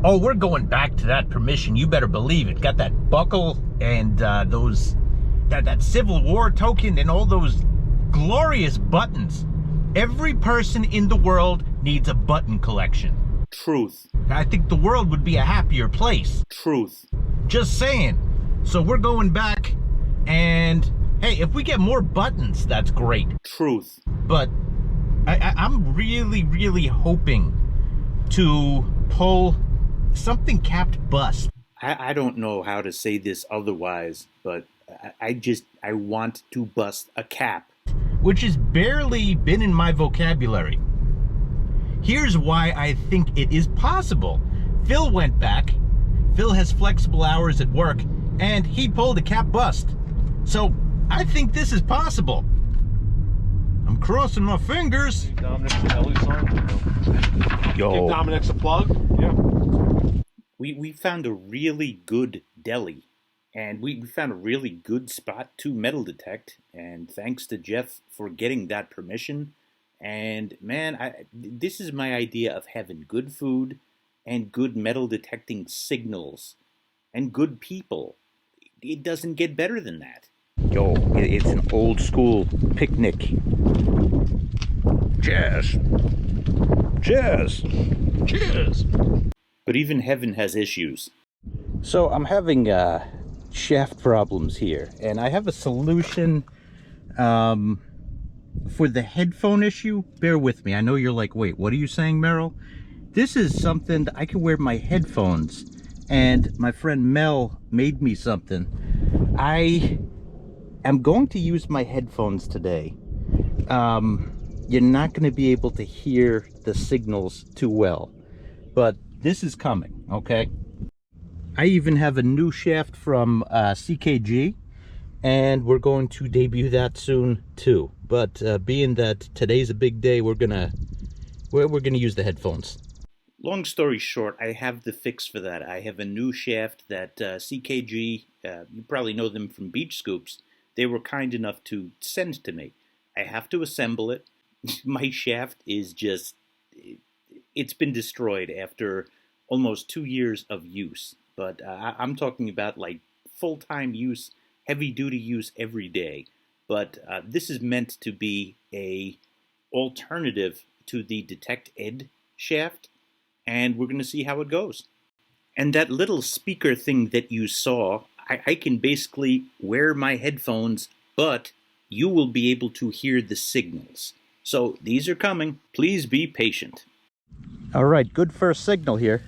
Oh, we're going back to that permission. You better believe it. Got that buckle and that Civil War token and all those glorious buttons. Every person in the world needs a button collection. Truth. I think the world would be a happier place. Truth. Just saying. So we're going back, and hey, if we get more buttons, that's great. Truth. But I'm really, really hoping to pull something capped bust. I don't know how to say this otherwise, but I want to bust a cap. Which has barely been in my vocabulary. Here's why I think it is possible. Phil went back. Phil has flexible hours at work, and he pulled a cap bust. So I think this is possible. I'm crossing my fingers. Dominick's Deli song. Yo. Give Dominick's a plug. Yeah. We found a really good deli, and we found a really good spot to metal detect, and thanks to Jeff for getting that permission. And man, this is my idea of heaven. Good food and good metal detecting signals and good people. It doesn't get better than that. Yo, it's an old school picnic. Cheers. Cheers. Cheers. But even heaven has issues. So I'm having shaft problems here, and I have a solution for the headphone issue. Bear with me. I know you're like, wait, what are you saying, Merrill? This is something that I can wear my headphones, and my friend Mel made me something. I am going to use my headphones today. You're not going to be able to hear the signals too well, but this is coming, okay? I even have a new shaft from CKG, and we're going to debut that soon too. But being that today's a big day, we're gonna use the headphones. Long story short, I have the fix for that. I have a new shaft that CKG, you probably know them from Beach Scoops, they were kind enough to send to me. I have to assemble it. My shaft is just, it's been destroyed after almost 2 years of use. But I'm talking about like full-time use, heavy-duty use every day. But this is meant to be a alternative to the Detect Ed shaft, and we're going to see how it goes. And that little speaker thing that you saw, I can basically wear my headphones, but you will be able to hear the signals. So these are coming. Please be patient. All right, good first signal here.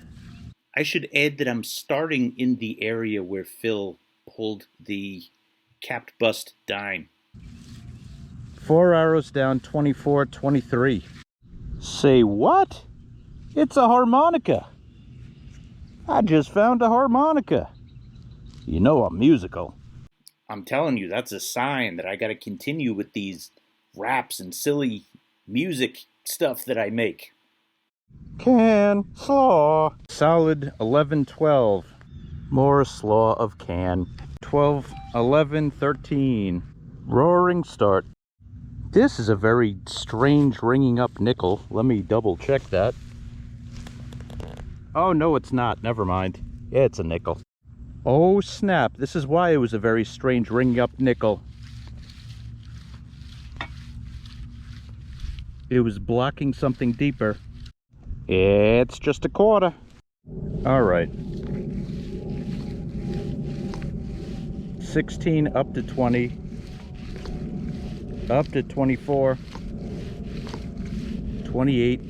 I should add that I'm starting in the area where Phil pulled the capped bust dime. 4 arrows down, 24, 23. Say what? It's a harmonica. I just found a harmonica. You know I'm musical. I'm telling you, that's a sign that I got to continue with these raps and silly music stuff that I make. Can, slaw. Solid 11, 12. More slaw of can. 12, 11, 13. Roaring start. This is a very strange ringing up nickel. Let me double check that. Oh, no, it's not. Never mind. Yeah, it's a nickel. Oh, snap. This is why it was a very strange ringing up nickel. It was blocking something deeper. It's just a quarter. All right. 16 up to 20. Up to 24. 28.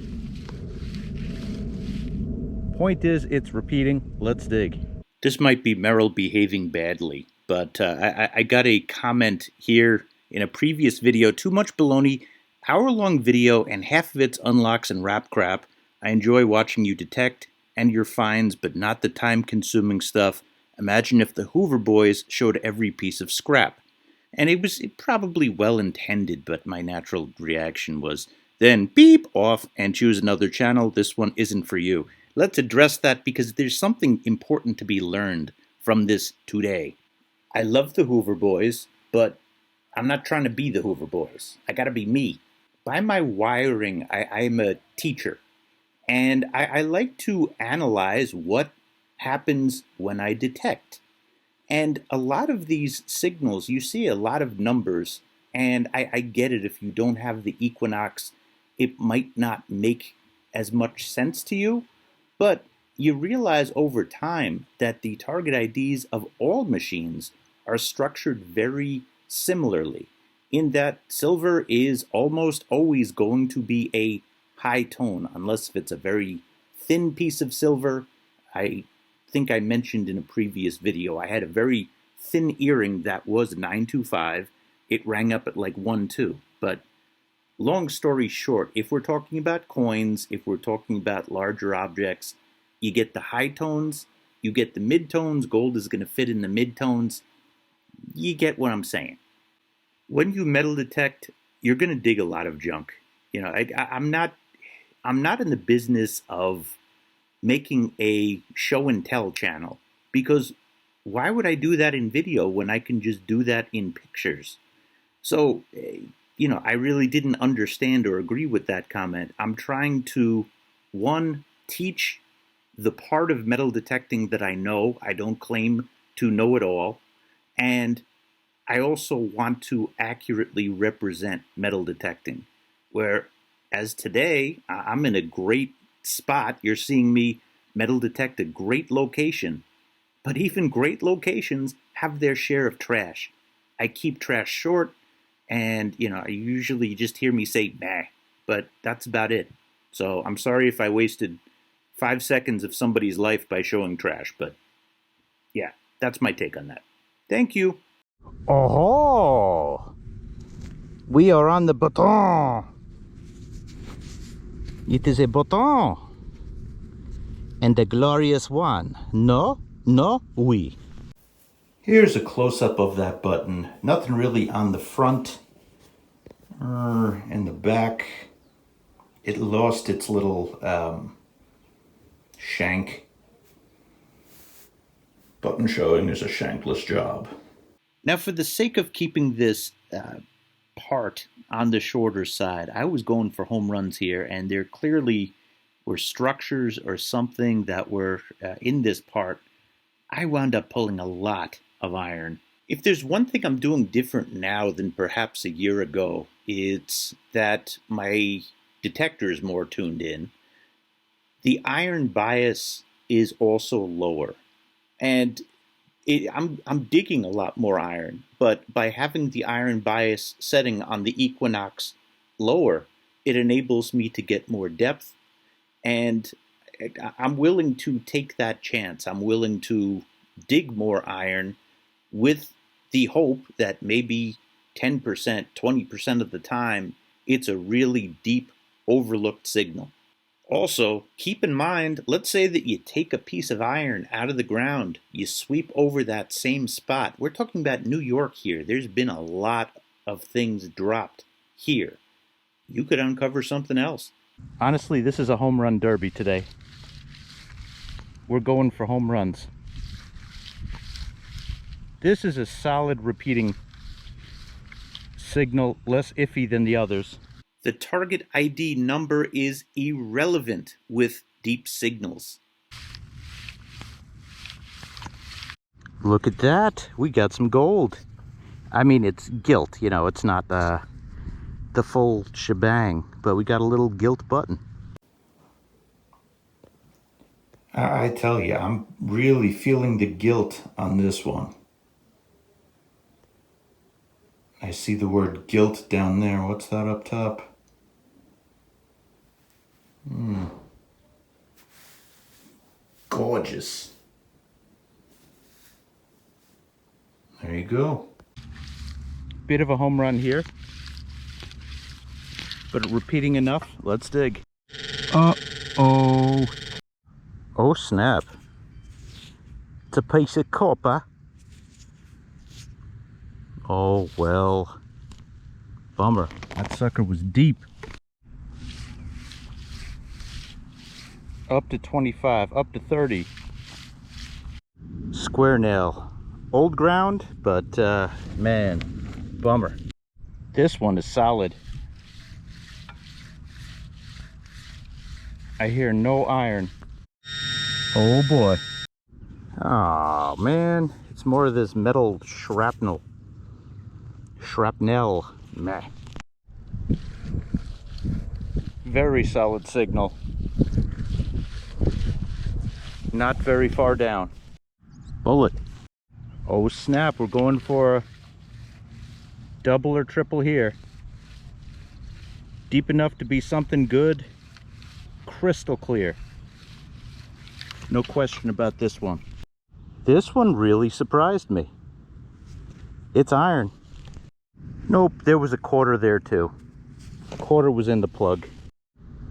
Point is, it's repeating. Let's dig. This might be Merrill behaving badly, but I got a comment here in a previous video. Too much baloney. Hour-long video, and half of it's unlocks and rap crap. I enjoy watching you detect and your finds, but not the time-consuming stuff. Imagine if the Hoover Boys showed every piece of scrap. And it was probably well-intended, but my natural reaction was, then beep off and choose another channel. This one isn't for you. Let's address that because there's something important to be learned from this today. I love the Hoover Boys, but I'm not trying to be the Hoover Boys. I gotta be me. By my wiring, I'm a teacher. And I like to analyze what happens when I detect. And a lot of these signals, you see a lot of numbers, and I get it. If you don't have the Equinox, it might not make as much sense to you, but you realize over time that the target IDs of all machines are structured very similarly, in that silver is almost always going to be a high tone, unless if it's a very thin piece of silver. I think I mentioned in a previous video, I had a very thin earring that was 925. It rang up at like 1-2. But long story short, if we're talking about coins, if we're talking about larger objects, you get the high tones, you get the mid-tones. Gold is going to fit in the mid-tones. You get what I'm saying. When you metal detect, you're going to dig a lot of junk. You know, I'm not in the business of making a show and tell channel, because why would I do that in video when I can just do that in pictures? So, you know, I really didn't understand or agree with that comment. I'm trying to, one, teach the part of metal detecting that I know. I don't claim to know it all. And I also want to accurately represent metal detecting, where as today, I'm in a great spot. You're seeing me metal detect a great location, but even great locations have their share of trash. I keep trash short, and, you know, I usually just hear me say, nah, but that's about it. So I'm sorry if I wasted 5 seconds of somebody's life by showing trash, but yeah, that's my take on that. Thank you. Oh, we are on the button. It is a button. And the glorious one. No, oui. Here's a close-up of that button. Nothing really on the front or in the back. It lost its little shank. Button showing is a shankless job. Now, for the sake of keeping this part on the shorter side, I was going for home runs here, and there clearly were structures or something that were in this part. I wound up pulling a lot of iron. If there's one thing I'm doing different now than perhaps a year ago, it's that my detector is more tuned in. The iron bias is also lower, and I'm digging a lot more iron, but by having the iron bias setting on the Equinox lower, it enables me to get more depth, and I'm willing to take that chance. I'm willing to dig more iron with the hope that maybe 10%, 20% of the time, it's a really deep, overlooked signal. Also, keep in mind, let's say that you take a piece of iron out of the ground, you sweep over that same spot. We're talking about New York here. There's been a lot of things dropped here. You could uncover something else. Honestly, this is a home run derby today. We're going for home runs. This is a solid repeating signal, less iffy than the others. The target ID number is irrelevant with deep signals. Look at that. We got some gold. I mean, it's gilt, you know, it's not the full shebang, but we got a little gilt button. I tell you, I'm really feeling the gilt on this one. I see the word gilt down there. What's that up top? Gorgeous. There you go. Bit of a home run here, but repeating enough. Let's dig. Uh-oh. Oh, snap. It's a piece of copper. Oh, well. Bummer. That sucker was deep. Up to 25, up to 30. Square nail. Old ground, but man, bummer. This one is solid. I hear no iron. Oh boy. Oh man, it's more of this metal shrapnel. Shrapnel. Meh. Very solid signal. Not very far down. Bullet. Oh snap, we're going for a double or triple here. Deep enough to be something good. Crystal clear. No question about this one. This one really surprised me. It's iron. Nope, there was a quarter there too. A quarter was in the plug.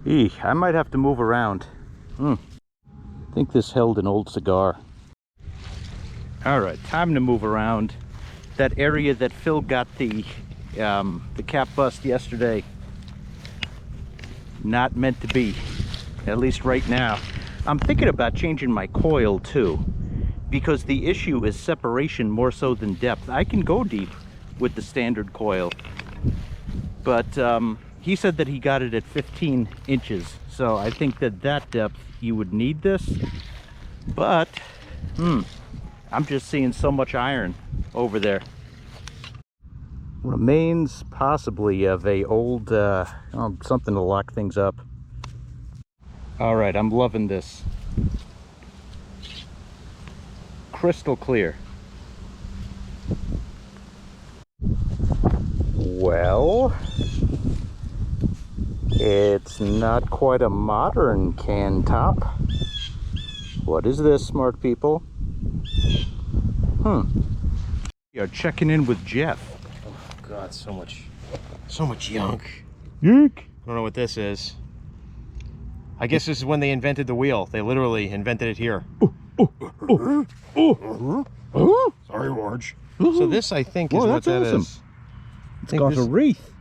Eek, I might have to move around. I think this held an old cigar. All right, time to move around. That area that Phil got the cap bust yesterday. Not meant to be, at least right now. I'm thinking about changing my coil too, because the issue is separation more so than depth. I can go deep with the standard coil, but he said that he got it at 15 inches. So I think that depth you would need this, but I'm just seeing so much iron over there. Remains possibly of a old something to lock things up. All right, I'm loving this. Crystal clear. Well, it's not quite a modern can top. What is this, smart people? We are checking in with Jeff. God, so much junk. Yeek. I don't know what this is. I guess this is when they invented the wheel. They literally invented it here. Sorry, Marge. So this, I think, is Whoa, what that awesome. is. It's got a wreath.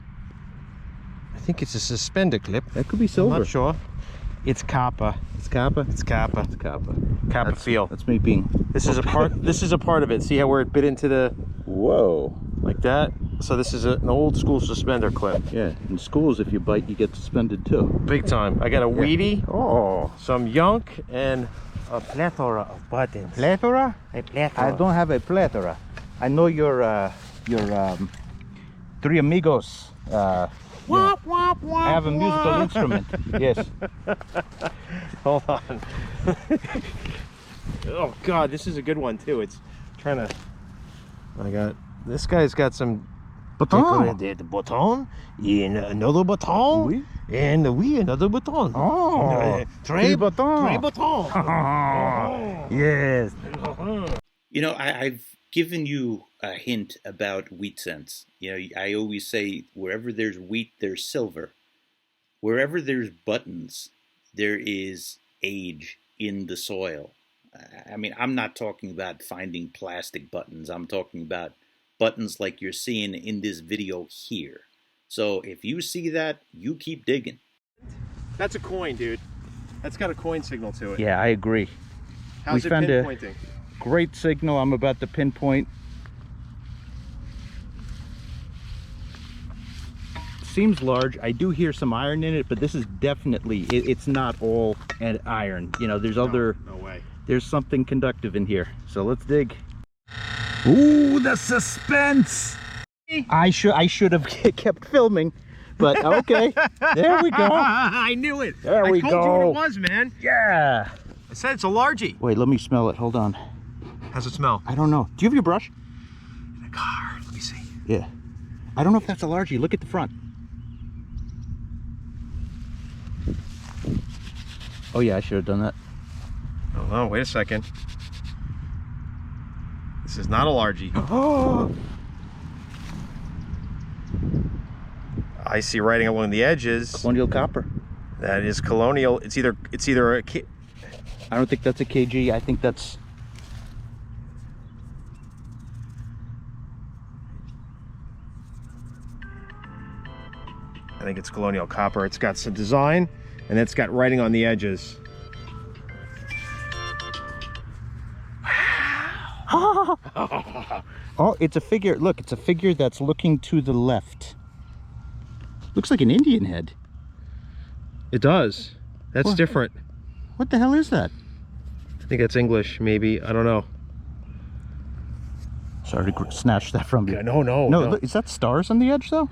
I think it's a suspender clip. That could be I'm silver. not sure. It's copper. It's copper. It's copper. It's copper. Copper feel. That's me being. This is a part. This is a part of it. See how where it bit into the Whoa. like that. So this is an old school suspender clip. Yeah. In schools, if you bite, you get suspended too. Big time. I got a weedy, Oh. some yunk, and a plethora of buttons. Plethora? A plethora. I don't have a plethora. I know your Three Amigos. Womp, womp, womp, I have a musical womp. instrument. Yes. Hold on. Oh God, this is a good one too. It's trying to. I got this guy's got some. Baton. The baton, and another baton, Oui. and we another baton. Oh. Three baton. baton. Yes. You know, I've given you a hint about wheat sense. You know, I always say wherever there's wheat, there's silver. Wherever there's buttons, there is age in the soil. I mean, I'm not talking about finding plastic buttons. I'm talking about buttons like you're seeing in this video here. So if you see that, you keep digging. That's a coin, dude. That's got a coin signal to it. Yeah, I agree. How's we it found pinpointing? Great signal. I'm about to pinpoint. Seems large. I do hear some iron in it, but this is definitely, it's not all iron. You know, there's other, No way. there's something conductive in here. So let's dig. Ooh, the suspense. I should have kept filming, but okay. There we go. I knew it. There we I told you go. what it was, man. Yeah. I said it's a largie. Wait, let me smell it. Hold on. How's it smell? I don't know. Do you have your brush? In the car. Let me see. Yeah. I don't know if that's a largie. Look at the front. Oh yeah, I should have done that. Hold on, wait a second. This is not a largie. Oh. I see writing along the edges. Colonial copper. That is colonial. It's either a I don't think that's a kg. I think that's. I think it's colonial copper. It's got some design, and it's got writing on the edges. Oh, it's a figure. Look, it's a figure that's looking to the left. Looks like an Indian head. It does. That's What? different. What the hell is that? I think that's English, maybe. I don't know. Sorry to snatch that from you. Yeah, no. No, look, is that stars on the edge though?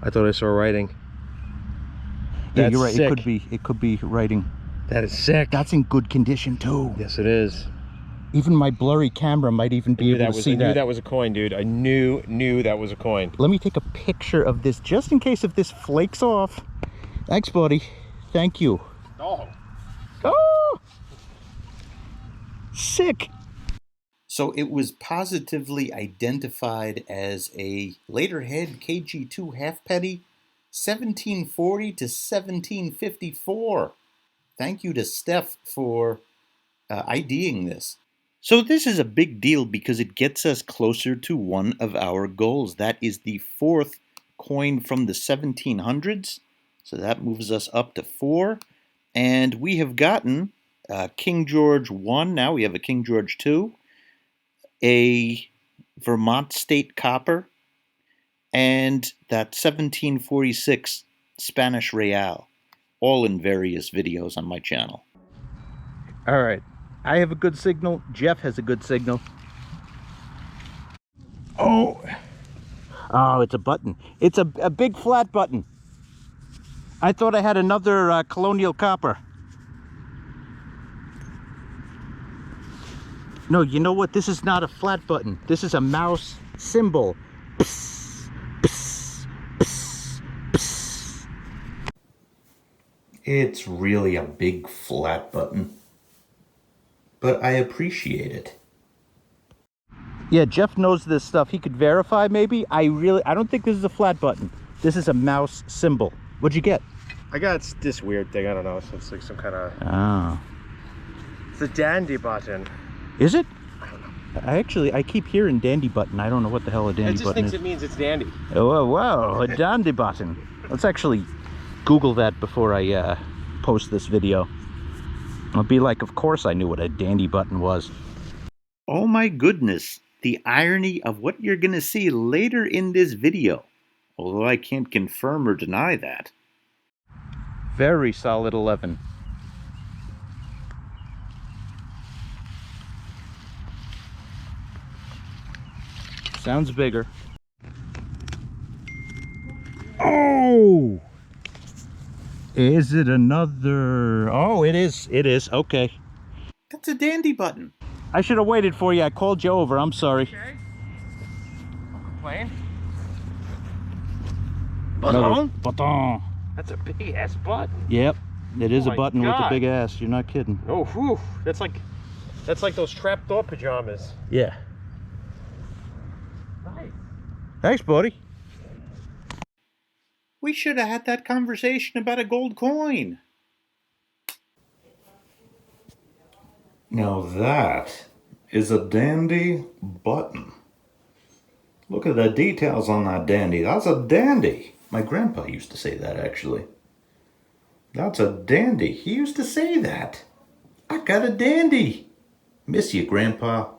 I thought I saw writing. Yeah, That's you're right. sick. It could be writing. That is sick. That's in good condition too. Yes, it is. Even my blurry camera might even be able to see that. I knew that was a coin, dude. I knew that was a coin. Let me take a picture of this just in case if this flakes off. Thanks, buddy. Thank you. Oh. Oh! Sick. So it was positively identified as a laterhead KG2 halfpenny, 1740 to 1754. Thank you to Steph for IDing this. So this is a big deal because it gets us closer to one of our goals. That is the fourth coin from the 1700s. So that moves us up to 4. And we have gotten King George 1. Now we have a King George 2. A Vermont State copper. And that 1746 Spanish Real. All in various videos on my channel. All right. I have a good signal. Jeff has a good signal. Oh, it's a button. It's a big flat button. I thought I had another colonial copper. No, you know what? This is not a flat button. This is a mouse symbol. Psst, psst, psst, psst. It's really a big flat button. But I appreciate it. Yeah, Jeff knows this stuff. He could verify maybe. I don't think this is a flat button. This is a mouse symbol. What'd you get? I got this weird thing. I don't know. So it's like some kind of... Oh. It's a dandy button. Is it? I don't know. I keep hearing dandy button. I don't know what the hell a It dandy just button thinks is. it means it's dandy. Oh, wow, a dandy button. Let's actually Google that before I post this video. I'll be like, of course I knew what a dandy button was. Oh my goodness, the irony of what you're going to see later in this video. Although I can't confirm or deny that. Very solid 11. Sounds bigger. Oh! Is it another? Oh, it is. It is. Okay. That's a dandy button. I should have waited for you. I called you over. I'm sorry. Okay. Don't complain. Another button. That's a big ass button. Yep. It is Oh a my button with a God. big ass. You're not kidding. Oh, whew. That's like those trapdoor pajamas. Yeah. Nice. Thanks, buddy. We should have had that conversation about a gold coin. Now that is a dandy button. Look at the details on that dandy. That's a dandy. My grandpa used to say that, actually. That's a dandy. He used to say that. I got a dandy. Miss you, Grandpa.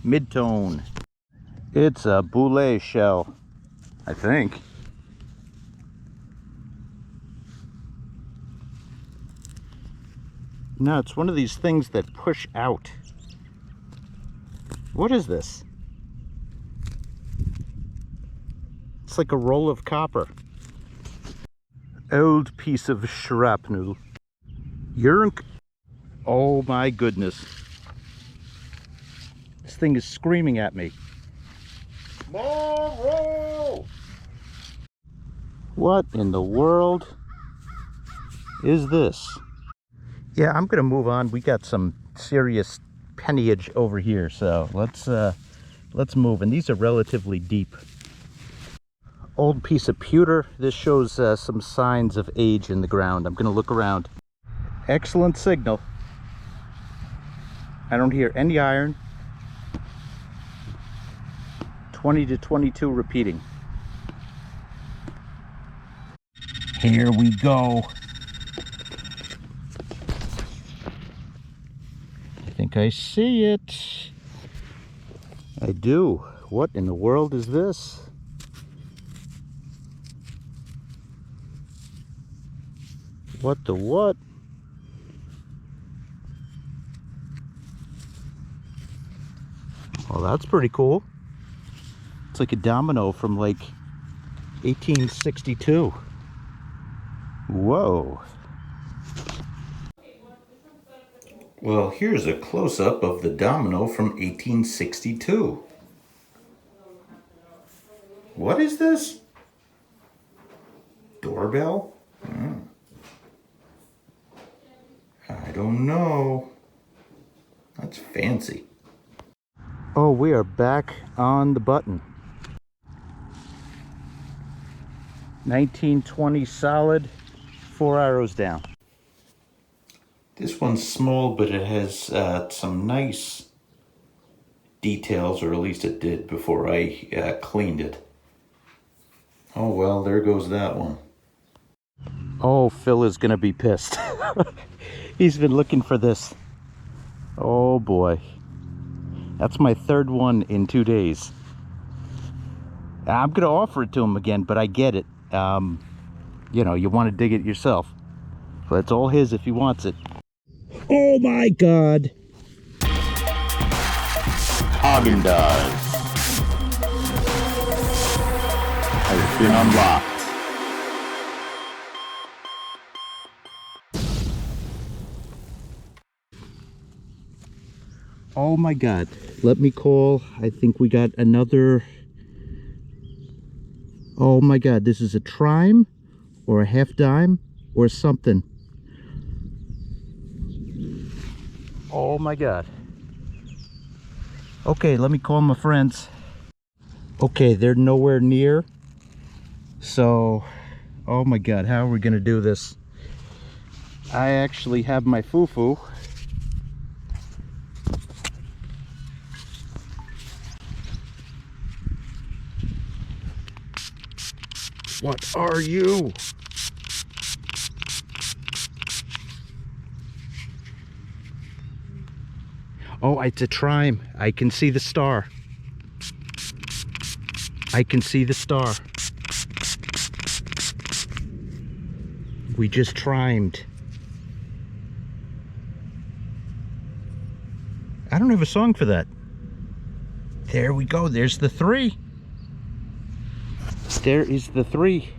Mid-tone. It's a boule shell, I think. No, it's one of these things that push out. What is this? It's like a roll of copper. Old piece of shrapnel. Yerk. Oh my goodness. This thing is screaming at me. Moro! What in the world is this? Yeah, I'm gonna move on. We got some serious pennyage over here, so let's move. And these are relatively deep. Old piece of pewter. This shows some signs of age in the ground. I'm gonna look around. Excellent signal. I don't hear any iron. 20 to 22 repeating. Here we go. I think I see it. I do. What in the world is this? What the what? Well, that's pretty cool. It's like a domino from like 1862. Whoa. Well, here's a close-up of the domino from 1862. What is this? Doorbell? I don't know. That's fancy. Oh, we are back on the button. 1920 solid, 4 arrows down. This one's small, but it has some nice details, or at least it did before I cleaned it. Oh well, there goes that one. Oh, Phil is gonna be pissed. He's been looking for this. Oh boy. That's my third one in 2 days. I'm gonna offer it to him again, but I get it. You know, you want to dig it yourself. But it's all his if he wants it. Oh my God! Haagen-Dazs has been unlocked. Oh my God. Let me call. I think we got another. Oh my God. This is a Trime or a half dime or something. Oh my God. Okay, let me call my friends. Okay, they're nowhere near. So, oh my God, how are we gonna do this? I actually have my foo-foo. What are you? Oh, it's a Trime. I can see the star. I can see the star. We just trimed. I don't have a song for that. There we go. There's the 3. There is the 3.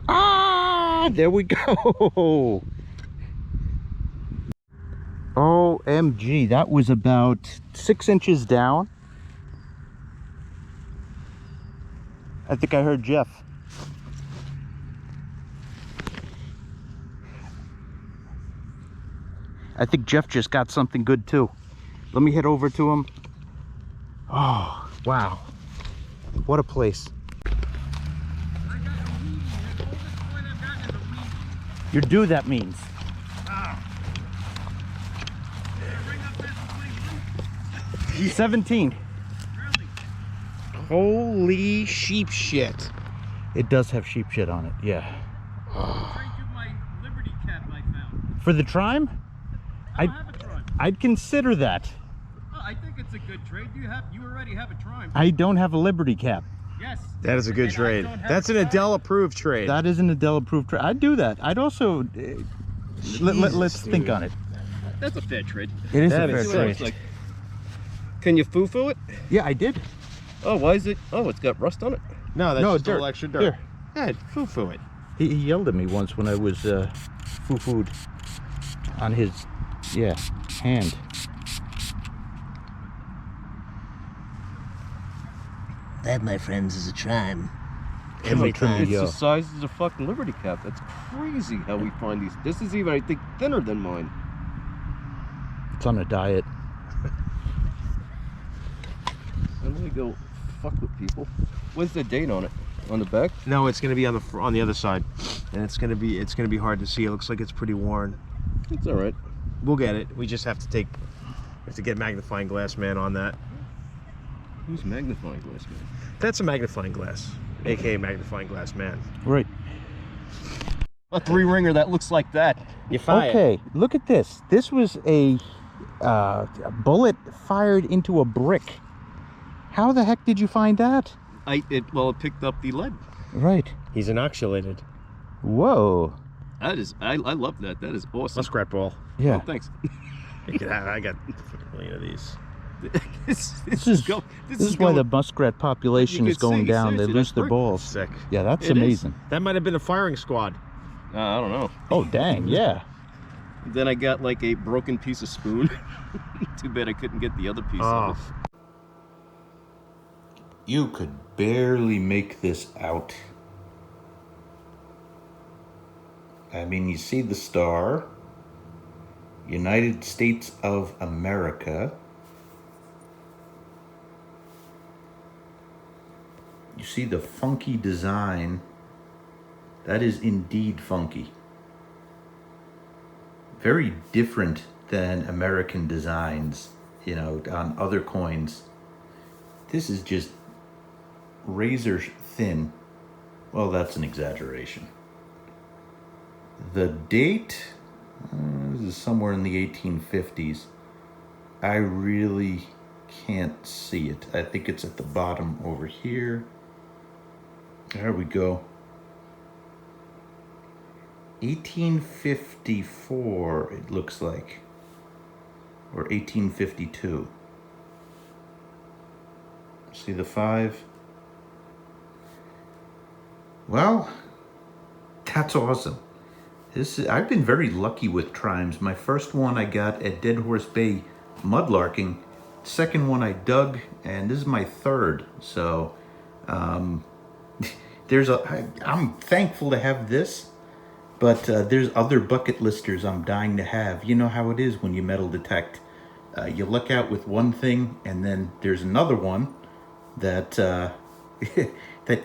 Ah, there we go. OMG, that was about 6 inches down. I think I heard Jeff. I think Jeff just got something good too. Let me head over to him. Oh, wow. What a place. You're due, that means. 17. Really? Holy sheep shit. It does have sheep shit on it, yeah. I'll trade you my Liberty cap I found. For the Trime? I don't have a Trime. I'd consider that. Oh, I think it's a good trade. You already have a Trime. I don't have a Liberty cap. Yes. That is a good And I trade. don't have That's a an Trime. Adele approved trade. That is an Adele approved trade. I'd do that. I'd also let's think on it. That's a fair trade. It is That a is fair See what it trade. looks like. Can you foo-foo it? Yeah, I did. Oh, why is it? Oh, it's got rust on it. No, that's No, just a dirt. little extra dirt. Here. Yeah, foo-foo it. He yelled at me once when I was foo-fooed on his, yeah, hand. That, my friends, is a Trime. Every time, It's yo. the size of the fucking Liberty cap. That's crazy how we find these. This is even, I think, thinner than mine. It's on a diet. I'm gonna go fuck with people. When's the date on it? On the back? No, it's gonna be on the other side, and it's gonna be hard to see. It looks like it's pretty worn. It's all right. We'll get it. We just have to get magnifying glass man on that. Who's magnifying glass, man? That's a magnifying glass, aka magnifying glass man. Right. A 3-ringer that looks like that. You fire. Okay, look at this. This was a bullet fired into a brick. How the heck did you find that? It picked up the lead. Right. He's inoculated. Whoa. That is, I love that. That is awesome. Muskrat ball. Yeah. Oh, thanks. You can have, I got a million of these. This is why the muskrat population is going down. They lose their balls. Sick. Yeah, that's It is. amazing. That might have been a firing squad. I don't know. Oh, dang, yeah. Then I got like a broken piece of spoon. Too bad I couldn't get the other piece of it. You could barely make this out. I mean, you see the star, United States of America. You see the funky design. That is indeed funky. Very different than American designs, you know, on other coins. This is just razor thin. Well, that's an exaggeration. The date, this is somewhere in the 1850s. I really can't see it. I think it's at the bottom over here. There we go. 1854, it looks like. Or 1852. See the 5? Well, that's awesome. I've been very lucky with Trimes. My first one I got at Dead Horse Bay mudlarking. Second one I dug, and this is my third. So, I'm thankful to have this, but there's other bucket listers I'm dying to have. You know how it is when you metal detect. You look out with one thing, and then there's another one that that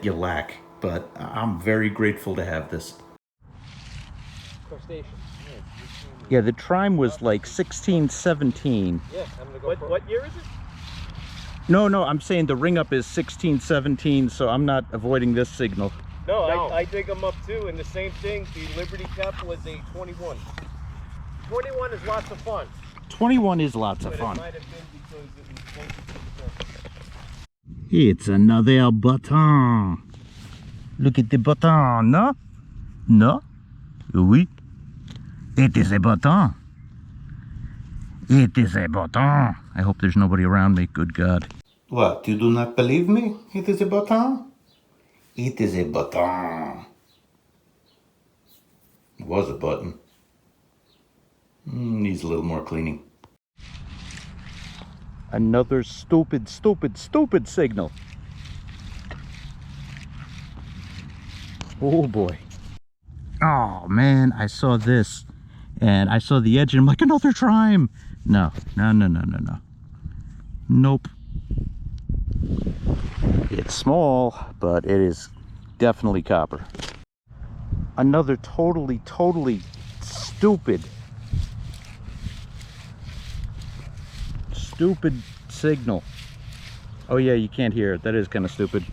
you lack. But I'm very grateful to have this. Yeah, the Trime was like 1617. Yeah, I'm gonna go. What year is it? No, I'm saying the ring up is 1617, so I'm not avoiding this signal. No, I dig them up too, and the same thing. The Liberty Cup was a 21. 21 is lots of fun. 21 is lots of fun. It might have been because it was closer to the It's another button. Look at the button, no? No? Oui. It is a button. It is a button. I hope there's nobody around me, good God. What, you do not believe me? It is a button? It is a button. It was a button. Needs a little more cleaning. Another stupid signal. Oh boy. Oh man, I saw this and I saw the edge and I'm like, another Trime. No. Nope. It's small, but it is definitely copper. Another totally stupid signal. Oh yeah, you can't hear it. That is kind of stupid.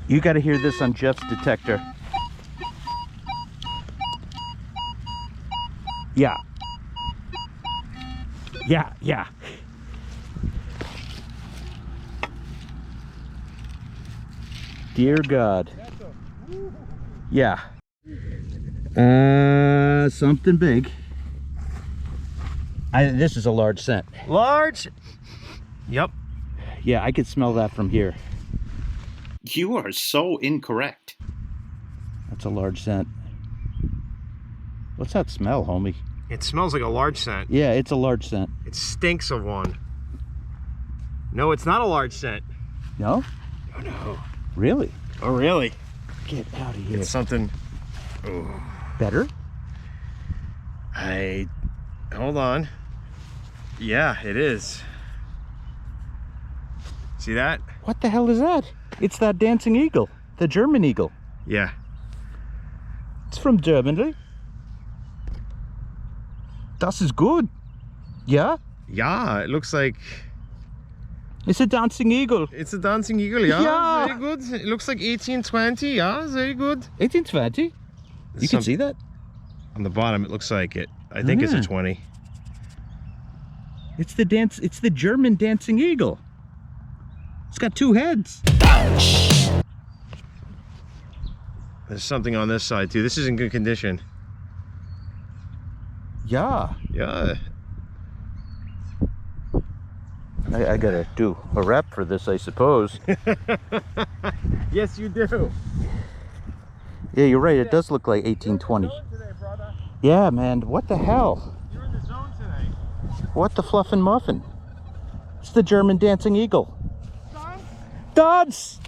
You got to hear this on Jeff's detector. Yeah. Dear God. Yeah. Something big. This is a large scent. Large? Yep. Yeah, I could smell that from here. You are so incorrect. That's a large scent. What's that smell, homie? It smells like a large scent. Yeah, it's a large scent. It stinks of one. No, it's not a large scent. No? Oh, no. Really? Oh, really? Get out of here. It's something... Oh. Better? Hold on. Yeah, it is. See that? What the hell is that? It's that dancing eagle. The German eagle. Yeah. It's from Germany. Das is good. Yeah? Yeah, it looks like... It's a dancing eagle. It's a dancing eagle, yeah? Yeah. Very good. It looks like 1820, yeah? Very good. 1820? You can see that? On the bottom, it looks like it. I think it's a 20. It's the German dancing eagle. It's got two heads. There's something on this side too. This is in good condition. Yeah. Yeah. I gotta do a rap for this, I suppose. Yes, you do. Yeah, you're right. It does look like 1820. Today, brother. Yeah, man. What the hell? You're in the zone today. What the fluffin' muffin? It's the German dancing eagle. Dance!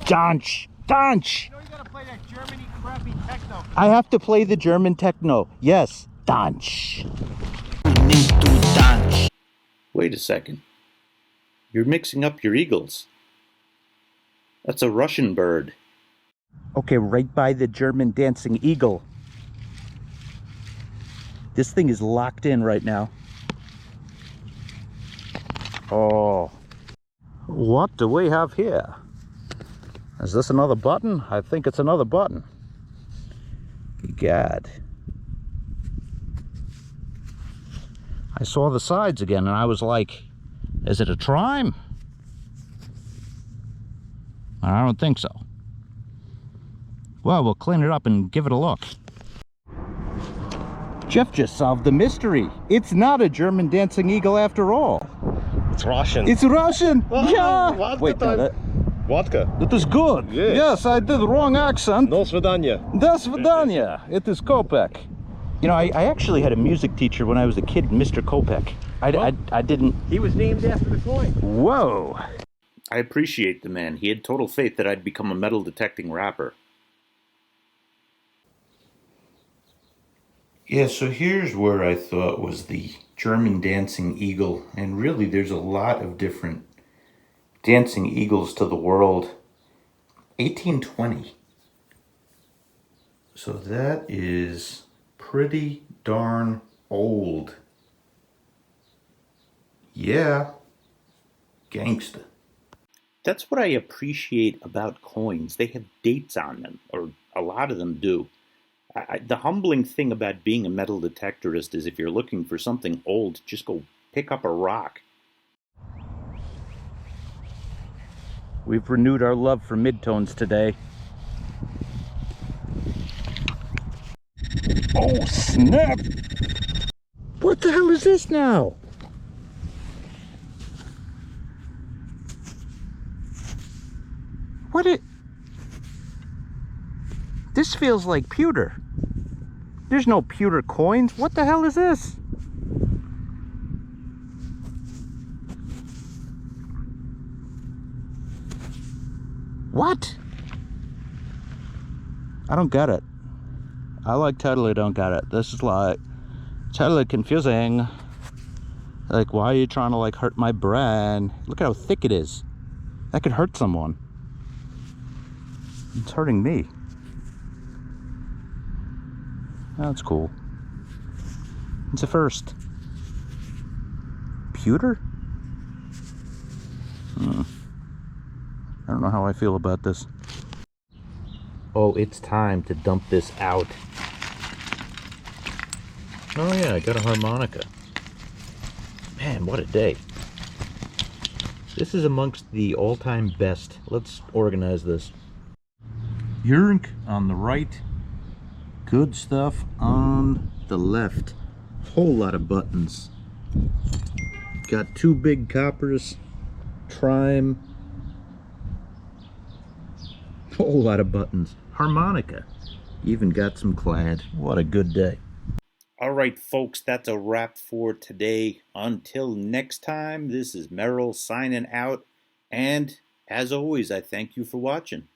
Dance! Dance! You know you gotta play that Germany crappy techno. I have to play the German techno. Yes. Dance. Wait a second. You're mixing up your eagles. That's a Russian bird. Okay, right by the German dancing eagle. This thing is locked in right now. Oh. What do we have here? Is this another button? I think it's another button. God. I saw the sides again and I was like, is it a Trime? I don't think so. Well, we'll clean it up and give it a look. Jeff just solved the mystery. It's not a German dancing eagle after all. It's Russian. It's Russian! Yeah! What Wait, the no, time? Vodka. that is good. Yes. Yes, I did wrong accent. No svidanya. Do svidanya. It is Kopeck. You know, I actually had a music teacher when I was a kid, Mr. Kopeck. I didn't... He was named after the coin. Whoa! I appreciate the man. He had total faith that I'd become a metal detecting rapper. Yeah, so here's where I thought was the German dancing eagle. And really, there's a lot of different dancing eagles to the world. 1820. So that is pretty darn old. Yeah. Gangsta. That's what I appreciate about coins. They have dates on them, or a lot of them do. The humbling thing about being a metal detectorist is if you're looking for something old, just go pick up a rock. We've renewed our love for midtones today. Oh, snap! What the hell is this now? What it... This feels like pewter. There's no pewter coins. What the hell is this? What? I don't get it. I like totally don't get it. This is like totally confusing. Like, why are you trying to like hurt my brain? Look at how thick it is. That could hurt someone. It's hurting me. That's cool. It's a first. Pewter? I don't know how I feel about this. Oh, it's time to dump this out. Oh yeah, I got a harmonica. Man, what a day. This is amongst the all-time best. Let's organize this. Yerk on the right. Good stuff on the left. Whole lot of buttons. Got two big coppers. Trime. Whole lot of buttons. Harmonica. Even got some clad. What a good day. All right, folks, that's a wrap for today. Until next time, this is Merrill signing out. And as always, I thank you for watching.